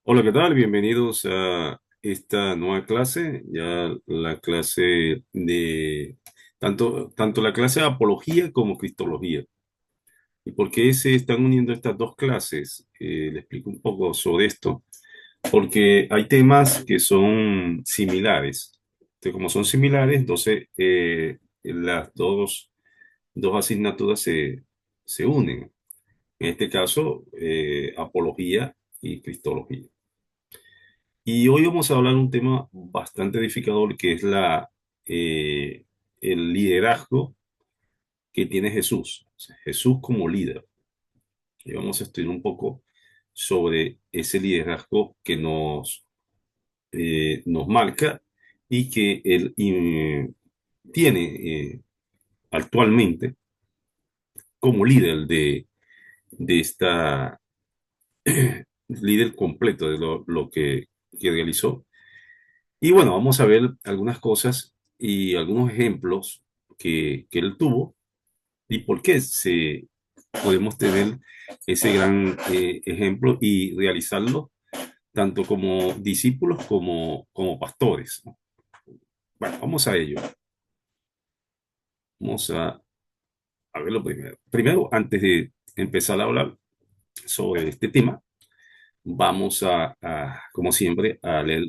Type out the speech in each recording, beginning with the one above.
Hola, ¿qué tal? Bienvenidos a esta nueva clase, ya la clase de tanto la clase de apología como cristología. ¿Y por qué se están uniendo estas dos clases? Le explico un poco sobre esto. Porque hay temas que son similares. Entonces, como son similares, entonces las dos asignaturas se unen. En este caso, apología y cristología. Y hoy vamos a hablar de un tema bastante edificador que es eh, el liderazgo que tiene Jesús. O sea, Jesús como líder. Y vamos a estudiar un poco sobre ese liderazgo que nos marca y que él tiene actualmente como líder de esta líder completo de lo que realizó. Y bueno, vamos a ver algunas cosas y algunos ejemplos que él tuvo y por qué podemos tener ese gran ejemplo y realizarlo tanto como discípulos como pastores, ¿no? Bueno, vamos a ello. Vamos a verlo primero. Primero, antes de empezar a hablar sobre este tema, vamos como siempre, a leer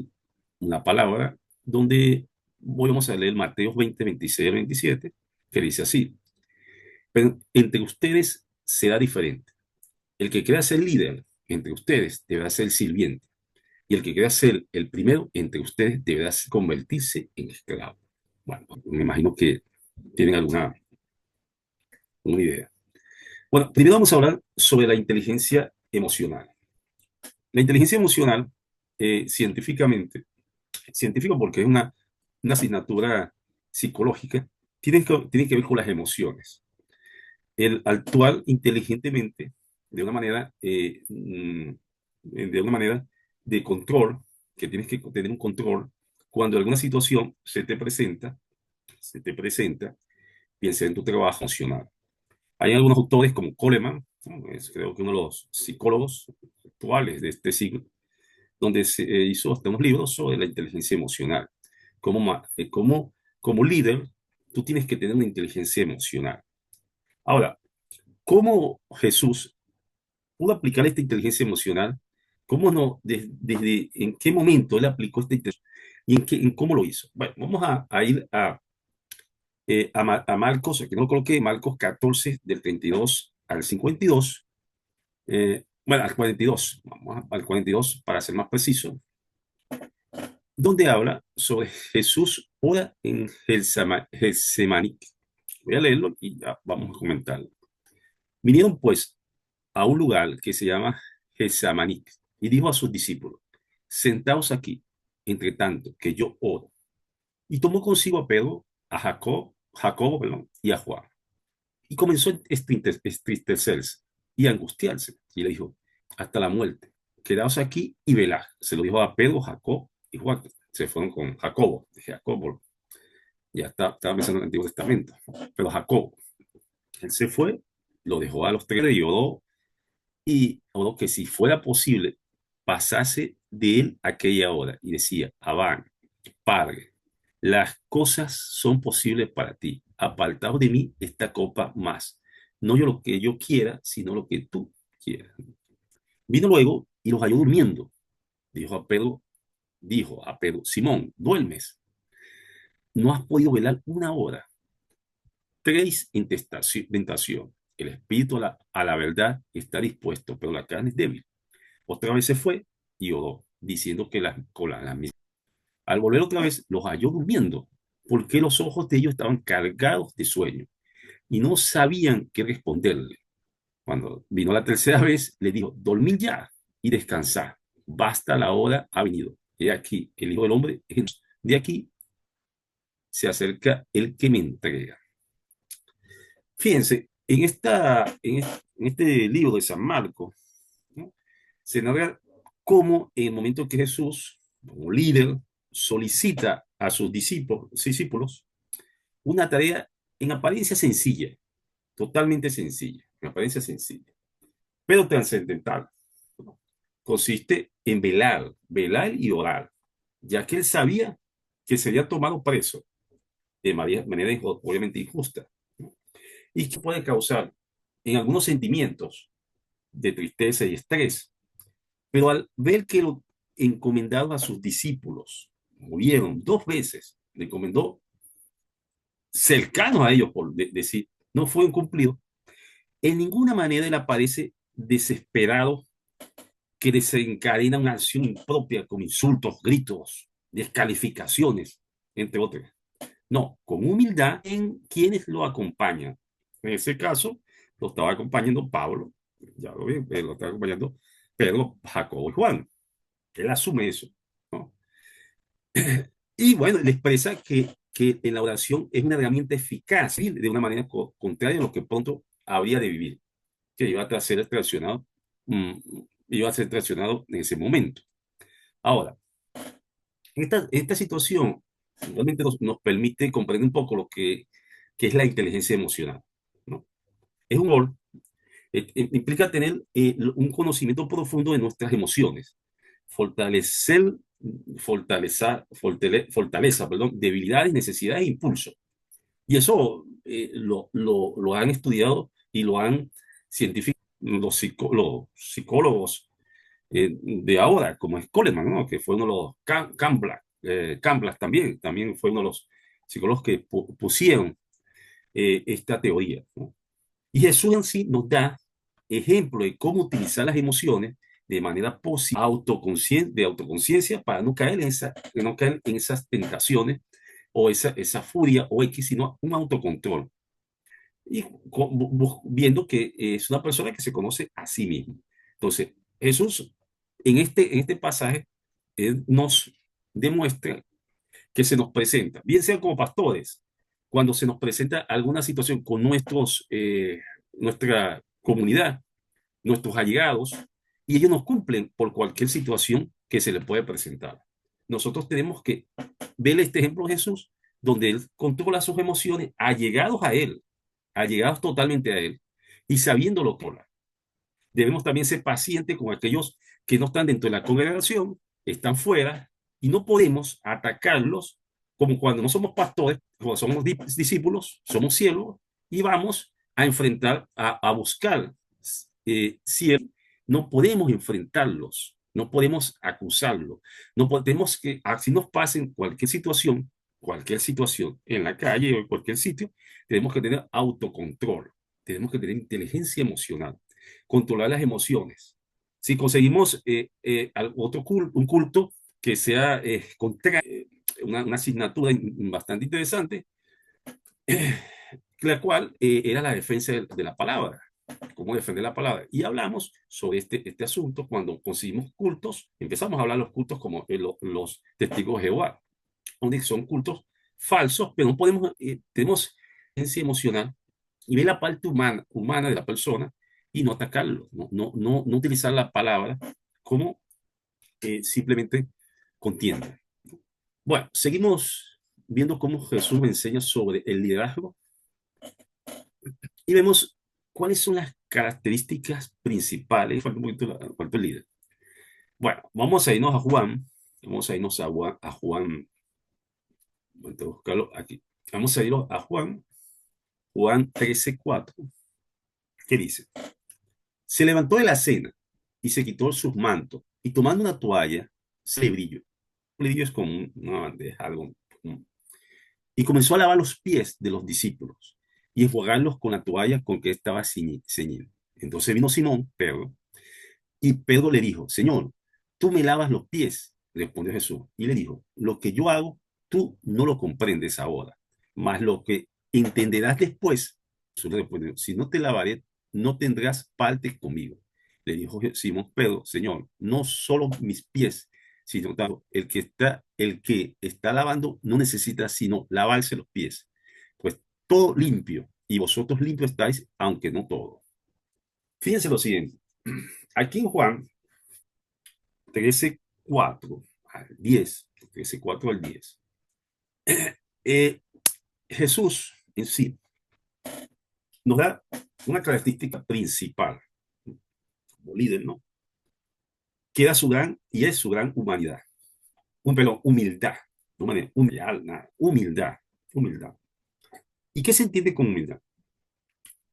una palabra donde vamos a leer Mateo 20, 26 al 27, que dice así: pero entre ustedes será diferente. El que quiera ser líder entre ustedes deberá ser sirviente, y el que quiera ser el primero entre ustedes deberá convertirse en esclavo. Bueno, me imagino que tienen una idea. Bueno, primero vamos a hablar sobre la inteligencia emocional. La inteligencia emocional, científico porque es una asignatura psicológica, tiene que ver con las emociones. El actuar inteligentemente de una manera, de una manera de control, que tienes que tener un control cuando alguna situación se te presenta, piensa en tu trabajo funcional. Hay algunos autores como Coleman, ¿no? Creo que uno de los psicólogos actuales de este siglo, donde se hizo hasta unos libros sobre la inteligencia emocional. Como líder, tú tienes que tener una inteligencia emocional. Ahora, ¿cómo Jesús pudo aplicar esta inteligencia emocional? ¿Cómo no? Desde en qué momento él aplicó esta inteligencia y en cómo lo hizo. Bueno, vamos a ir a Marcos, que no lo coloqué, Marcos 14, del 32 al 52. Bueno, al 42, vamos al 42 para ser más preciso, donde habla sobre Jesús ora en Getsemaní. Voy a leerlo y ya vamos a comentarlo. Vinieron pues a un lugar que se llama Getsemaní y dijo a sus discípulos: sentaos aquí, entre tanto que yo oro. Y tomó consigo a Pedro, a Jacobo, perdón, y a Juan. Y comenzó a estristecerse y a angustiarse. Y le dijo: hasta la muerte, quedaos aquí y velad. Se lo dijo a Pedro, Jacob y Juan. Se fueron con Jacobo. Dije Jacobo, ya estaba pensando en el Antiguo Testamento. Pero Jacobo, él se fue, lo dejó a los tres y oró que si fuera posible, pasase de él aquella hora. Y decía: Abán, Padre, las cosas son posibles para ti. Apartado de mí esta copa más. No yo lo que yo quiera, sino lo que tú quieras. Vino luego y los halló durmiendo. Dijo a Pedro, Simón, ¿duermes? ¿No has podido velar una hora? Tres en tentación. El espíritu a la verdad está dispuesto, pero la carne es débil. Otra vez se fue y oró, diciendo que las mismas. Al volver otra vez, los halló durmiendo, porque los ojos de ellos estaban cargados de sueño y no sabían qué responderle. Cuando vino la tercera vez, le dijo: dormid ya y descansad. Basta, la hora ha venido. He aquí, el Hijo del Hombre, de aquí se acerca el que me entrega. Fíjense, en este libro de San Marcos, ¿no?, se narra cómo en el momento que Jesús, como líder, solicita a sus discípulos una tarea en apariencia sencilla, totalmente sencilla, en apariencia sencilla, pero trascendental, ¿no? consiste en velar y orar, ya que él sabía que sería tomado preso de manera obviamente injusta, ¿no? Y que puede causar en algunos sentimientos de tristeza y estrés, pero al ver que lo encomendado a sus discípulos murieron 2 veces, le encomendó cercanos a ellos, por decir, no fueron cumplidos, en ninguna manera él aparece desesperado que desencadena una acción impropia con insultos, gritos, descalificaciones, entre otras. No, con humildad en quienes lo acompañan. En ese caso, lo estaba acompañando Pablo, ya lo ven, lo estaba acompañando Pedro, Jacobo y Juan. Él asume eso, ¿no? Y bueno, le expresa que en la oración es una herramienta eficaz, ¿sí? De una manera contraria a lo que pronto habría de vivir, que iba a ser traicionado, mm, iba a ser traicionado en ese momento. Ahora, esta situación realmente nos permite comprender un poco lo que es la inteligencia emocional, ¿no? Es un rol, implica tener un conocimiento profundo de nuestras emociones, fortalecer, fortaleza, perdón, debilidades, necesidades e impulsos. Y eso lo han estudiado y lo han científicos, los psicólogos de ahora, como es Coleman, ¿no? Que fue uno de los Campbell también fue uno de los psicólogos que pusieron esta teoría, ¿no? Y Jesús en sí nos da ejemplo de cómo utilizar las emociones de manera positiva, de autoconciencia, para no caer en esas tentaciones o esa furia o X, sino un autocontrol. Y viendo que es una persona que se conoce a sí mismo. Entonces, Jesús, en este pasaje, nos demuestra que se nos presenta, bien sea como pastores, cuando se nos presenta alguna situación con nuestra comunidad, nuestros allegados, y ellos nos cumplen por cualquier situación que se les puede presentar. Nosotros tenemos que ver este ejemplo de Jesús, donde Él controla sus emociones, allegados totalmente a Él, y sabiéndolo controlar. Debemos también ser pacientes con aquellos que no están dentro de la congregación, están fuera, y no podemos atacarlos como cuando no somos pastores, como somos discípulos, somos siervos, y vamos a enfrentar, a buscar siervos. No podemos enfrentarlos, no podemos acusarlos, no podemos que, así nos pase cualquier situación en la calle o en cualquier sitio, tenemos que tener autocontrol, tenemos que tener inteligencia emocional, controlar las emociones. Si conseguimos un culto que sea una asignatura bastante interesante, la cual era la defensa de la palabra, cómo defender la palabra. Y hablamos sobre este asunto cuando conseguimos cultos, empezamos a hablar de los cultos como los testigos de Jehová, donde son cultos falsos, pero no podemos, tenemos inteligencia emocional y ver la parte humana de la persona y no atacarlo, no utilizar la palabra como simplemente contienda. Bueno, seguimos viendo cómo Jesús me enseña sobre el liderazgo y vemos cuáles son las características principales del líder. Bueno, vamos a irnos a Juan, voy a buscarlo aquí. Vamos a irnos a Juan 13:4, que dice: se levantó de la cena y se quitó sus mantos y tomando una toalla, se le brilló. Un brillo es como una bandeja, algo. Y comenzó a lavar los pies de los discípulos y enjuagarlos con la toalla con que estaba ceñido. Entonces vino Simón, Pedro, y Pedro le dijo: Señor, tú me lavas los pies, respondió Jesús. Y le dijo: lo que yo hago, tú no lo comprendes ahora, mas lo que entenderás después. Jesús le respondió: si no te lavaré, no tendrás parte conmigo. Le dijo Simón Pedro: Señor, no solo mis pies, sino el que está lavando no necesita sino lavarse los pies, pues todo limpio, y vosotros limpios estáis, aunque no todo. Fíjense lo siguiente, aquí en Juan 13:4 al 10, 13:4 al 10, eh, Jesús en sí nos da una característica principal como líder, ¿no? queda su gran, y es su gran humanidad. Perdón, humildad. No humildad, nada. Humildad. Humildad. ¿Y qué se entiende con humildad?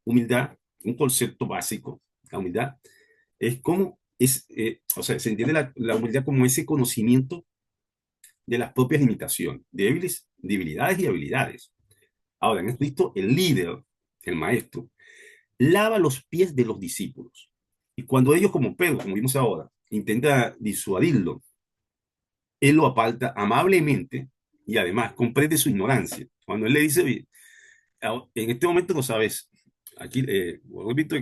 Humildad, un concepto básico. La humildad es como, o sea, se entiende la humildad como ese conocimiento de las propias limitaciones, debilidades y habilidades. Ahora, en Cristo, el líder, el maestro, lava los pies de los discípulos. Y cuando ellos, como Pedro, como vimos ahora, intenta disuadirlo, él lo aparta amablemente y además comprende su ignorancia. Cuando él le dice, oye, en este momento no sabes, aquí, repito,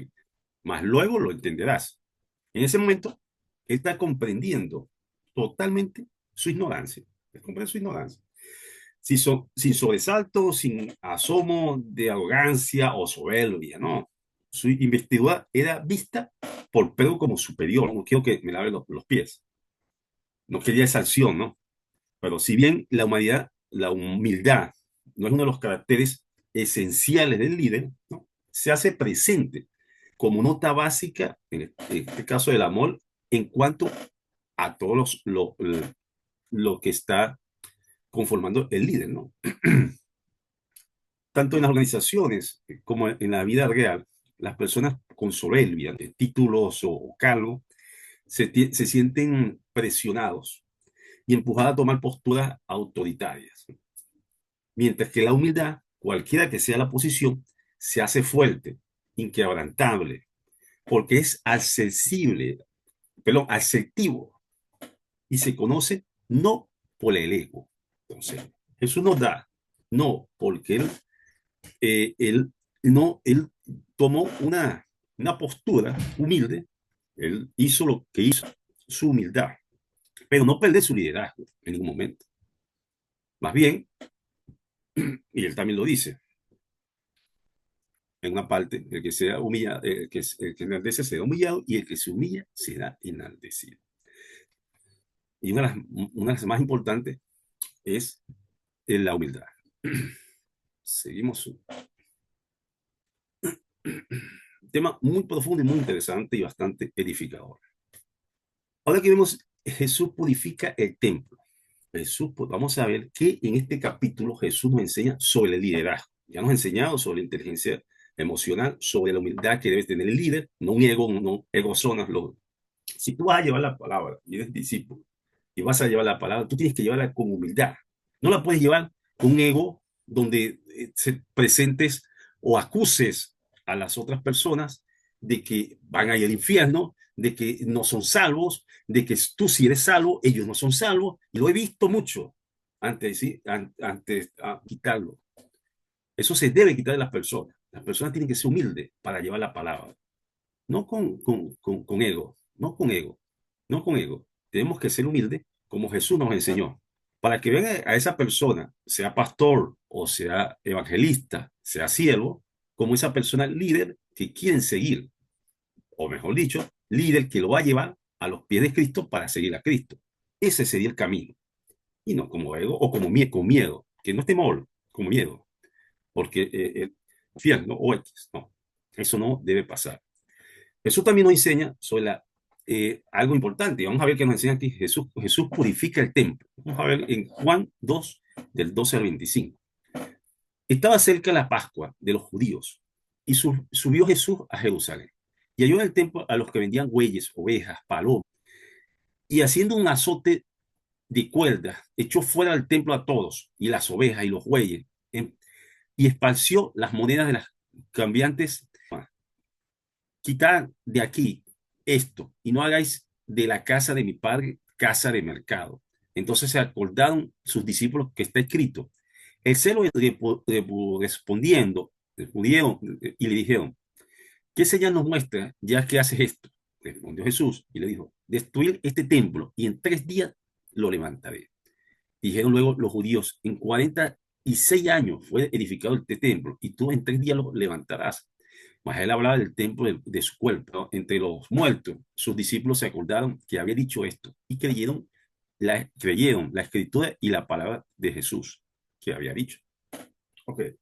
más luego lo entenderás. En ese momento, él está comprendiendo totalmente su ignorancia. Él comprende su ignorancia. Sin sobresalto, sin asomo de arrogancia o soberbia, ¿no? Su investidura era vista por Pedro como superior. No quiero que me lave los pies. No quería esa acción, ¿no? Pero si bien la humanidad, la humildad no es uno de los caracteres esenciales del líder, ¿no? Se hace presente como nota básica, en este caso del amor, en cuanto a todos lo que está conformando el líder, ¿no? Tanto en las organizaciones como en la vida real, las personas con soberbia, de títulos o cargos, se sienten presionados y empujados a tomar posturas autoritarias. Mientras que la humildad, cualquiera que sea la posición, se hace fuerte, inquebrantable, porque es accesible, perdón, asertivo y se conoce no por el ego. Entonces, Jesús nos da, no porque él, no, él tomó una postura humilde, él hizo lo que hizo, su humildad, pero no perder su liderazgo en ningún momento. Más bien, y él también lo dice, en una parte, el que sea humillado, el que enaltece será humillado y el que se humilla será enaltecido. Y una de las más importantes es la humildad. Seguimos. Un tema muy profundo y muy interesante y bastante edificador. Ahora que vemos, Jesús purifica el templo. Jesús, pues vamos a ver que en este capítulo Jesús nos enseña sobre el liderazgo. Ya nos ha enseñado sobre la inteligencia emocional, sobre la humildad que debe tener el líder, no un ego, no egozonas. Si tú vas a llevar la palabra y eres discípulo y vas a llevar la palabra, tú tienes que llevarla con humildad. No la puedes llevar con un ego donde se presentes o acuses a las otras personas de que van a ir al infierno, de que no son salvos, de que tú sí eres salvo, ellos no son salvos, y lo he visto mucho antes, ¿sí? Antes de quitarlo. Eso se debe quitar de las personas. Las personas tienen que ser humildes para llevar la palabra, no con ego, no con ego, no con ego. Tenemos que ser humildes como Jesús nos enseñó. Para que vean a esa persona, sea pastor o sea evangelista, sea siervo, como esa persona líder que quieren seguir, o mejor dicho, líder que lo va a llevar a los pies de Cristo para seguir a Cristo. Ese sería el camino. Y no como ego o como con miedo, que no es temor, como miedo. Porque fiel, ¿no? O X, no. Eso no debe pasar. Jesús también nos enseña sobre algo importante. Vamos a ver qué nos enseña aquí. Jesús purifica el templo. Vamos a ver en Juan 2, del 12 al 25. Estaba cerca la Pascua de los judíos y subió Jesús a Jerusalén. Y halló en el templo a los que vendían bueyes, ovejas, palomas. Y haciendo un azote de cuerdas, echó fuera del templo a todos, y las ovejas y los bueyes, y esparció las monedas de las cambiantes. Quitad de aquí esto y no hagáis de la casa de mi padre casa de mercado. Entonces se acordaron sus discípulos que está escrito. El celo respondiendo, respondieron y le dijeron, ¿qué señal nos muestra ya que haces esto? Respondió Jesús y le dijo, destruir este templo y en 3 días lo levantaré. Dijeron luego los judíos, en 46 años fue edificado este templo y tú en 3 días lo levantarás. Mas él hablaba del templo de su cuerpo, ¿no? Entre los muertos, sus discípulos se acordaron que había dicho esto y creyeron la escritura y la palabra de Jesús que había dicho. Okay.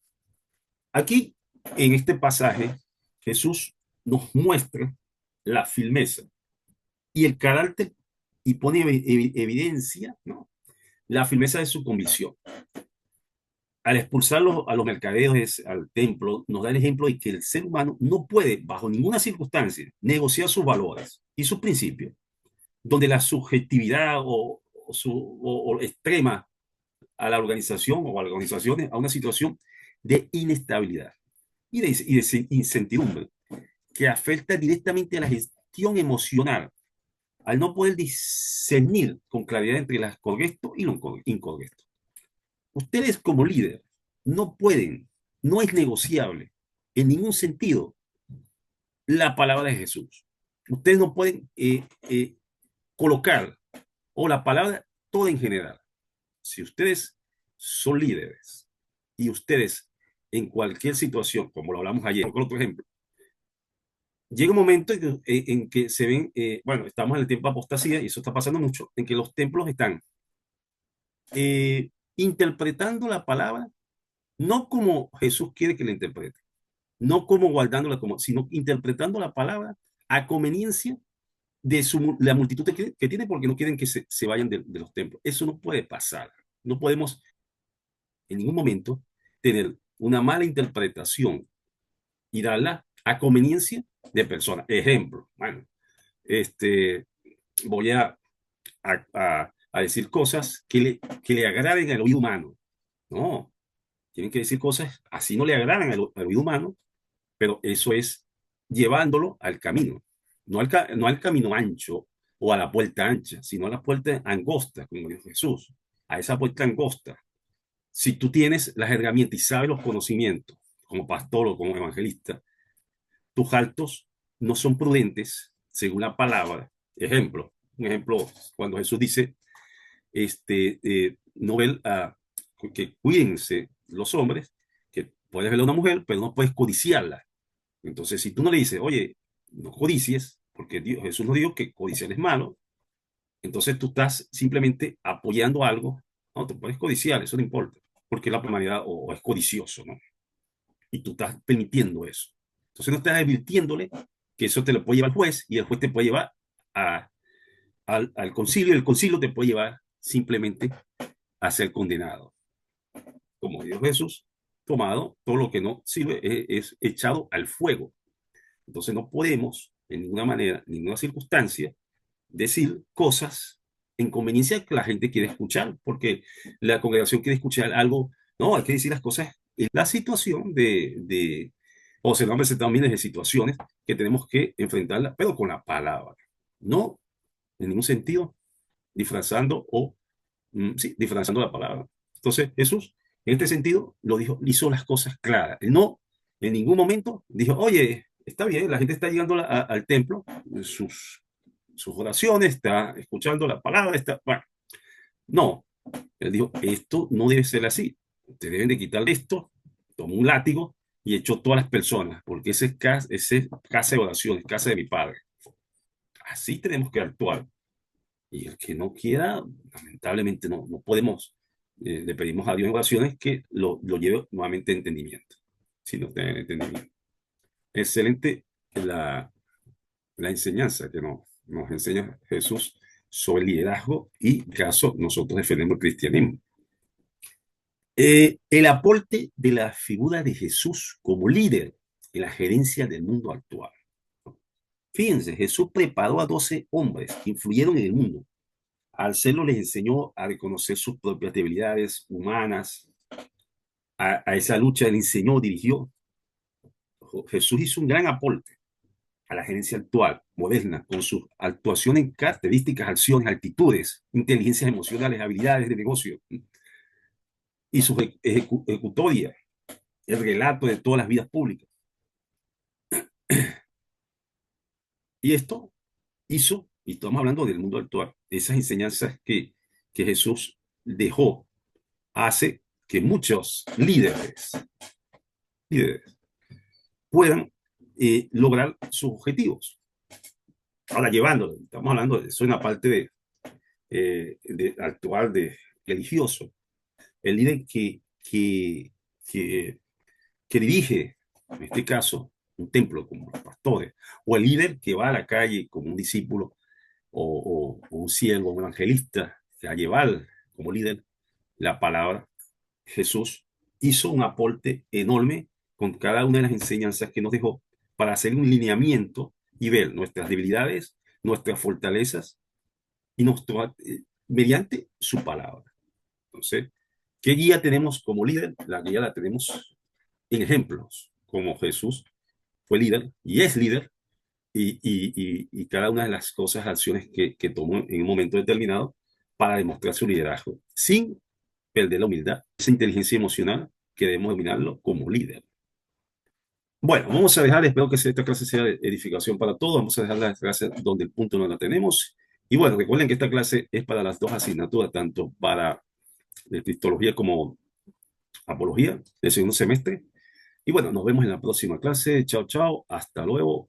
Aquí, en este pasaje, Jesús nos muestra la firmeza y el carácter y pone evidencia, ¿no?, la firmeza de su convicción. Al expulsar a los mercaderes al templo, nos da el ejemplo de que el ser humano no puede, bajo ninguna circunstancia, negociar sus valores y sus principios, donde la subjetividad o extrema a la organización o a las organizaciones a una situación de inestabilidad y de incertidumbre que afecta directamente a la gestión emocional, al no poder discernir con claridad entre lo correcto y lo incorrecto. Ustedes como líder no pueden, no es negociable en ningún sentido la palabra de Jesús. Ustedes no pueden colocar o la palabra toda en general. Si ustedes son líderes y ustedes en cualquier situación, como lo hablamos ayer, por otro ejemplo, llega un momento en que se ven, bueno, estamos en el tiempo de apostasía y eso está pasando mucho, en que los templos están interpretando la palabra no como Jesús quiere que la interprete, no como guardándola, como, sino interpretando la palabra a conveniencia de la multitud que tiene, porque no quieren que se vayan de los templos. Eso no puede pasar. No podemos en ningún momento tener una mala interpretación y darla a conveniencia de personas. Ejemplo, bueno, voy a decir cosas que le agraden al oído humano. No, tienen que decir cosas así no le agradan al oído humano, pero eso es llevándolo al camino, no al camino ancho o a la puerta ancha, sino a la puerta angosta, como dijo Jesús, a esa puerta angosta. Si tú tienes las herramientas y sabes los conocimientos, como pastor o como evangelista, tus actos no son prudentes según la palabra. Un ejemplo, cuando Jesús dice, no ven que cuídense los hombres, que puedes ver a una mujer, pero no puedes codiciarla. Entonces, si tú no le dices, oye, no codicies, porque Jesús nos dijo que codiciar es malo, entonces tú estás simplemente apoyando algo. No, te puedes codiciar, eso no importa, porque la humanidad o es codicioso, ¿no? Y tú estás permitiendo eso. Entonces no estás advirtiéndole que eso te lo puede llevar al juez y el juez te puede llevar al concilio y el concilio te puede llevar simplemente a ser condenado. Como dijo Jesús, tomado, todo lo que no sirve es echado al fuego. Entonces no podemos, en ninguna manera, en ninguna circunstancia, decir cosas en conveniencia que la gente quiere escuchar, porque la congregación quiere escuchar algo. No, hay que decir las cosas en la situación o se nos presentan miles de situaciones que tenemos que enfrentarlas, pero con la palabra. No, en ningún sentido, disfrazando sí, disfrazando la palabra. Entonces, Jesús, en este sentido, lo dijo, hizo las cosas claras. Él no, en ningún momento dijo, oye, está bien, la gente está llegando al templo, sus oraciones, está escuchando la palabra, bueno, no. Él dijo, esto no debe ser así. Ustedes deben de quitar esto, tomó un látigo y echó todas las personas, porque ese es casa de oración, es casa de mi padre. Así tenemos que actuar. Y el que no quiera, lamentablemente no podemos, le pedimos a Dios en oraciones que lo lleve nuevamente a entendimiento, si no tiene entendimiento. Excelente la enseñanza que nos enseña Jesús sobre el liderazgo y caso nosotros defendemos el cristianismo. El aporte de la figura de Jesús como líder en la gerencia del mundo actual. Fíjense, Jesús preparó a 12 hombres que influyeron en el mundo. Al hacerlo les enseñó a reconocer sus propias debilidades humanas. A esa lucha le enseñó, dirigió. Jesús hizo un gran aporte a la gerencia actual, moderna, con sus actuaciones, características, acciones, actitudes, inteligencias emocionales, habilidades de negocio y su ejecutoria, el relato de todas las vidas públicas. Y esto hizo, y estamos hablando del mundo actual, esas enseñanzas que Jesús dejó, hace que muchos líderes puedan lograr sus objetivos. Ahora, llevándolo, estamos hablando de eso en la parte actual de religioso. El líder que dirige, en este caso, un templo como los pastores, o el líder que va a la calle como un discípulo, o un siervo, un evangelista, a llevar como líder la palabra. Jesús hizo un aporte enorme con cada una de las enseñanzas que nos dejó para hacer un lineamiento y ver nuestras debilidades, nuestras fortalezas y mediante su palabra. Entonces, ¿qué guía tenemos como líder? La guía la tenemos en ejemplos, como Jesús fue líder y es líder, y cada una de las cosas, acciones que tomó en un momento determinado para demostrar su liderazgo, sin perder la humildad, esa inteligencia emocional que debemos dominarlo como líder. Bueno, vamos a dejar, espero que esta clase sea de edificación para todos, vamos a dejar la clase donde el punto no la tenemos. Y bueno, recuerden que esta clase es para las dos asignaturas, tanto para cristología como apología del segundo semestre. Y bueno, nos vemos en la próxima clase. Chao, chao. Hasta luego.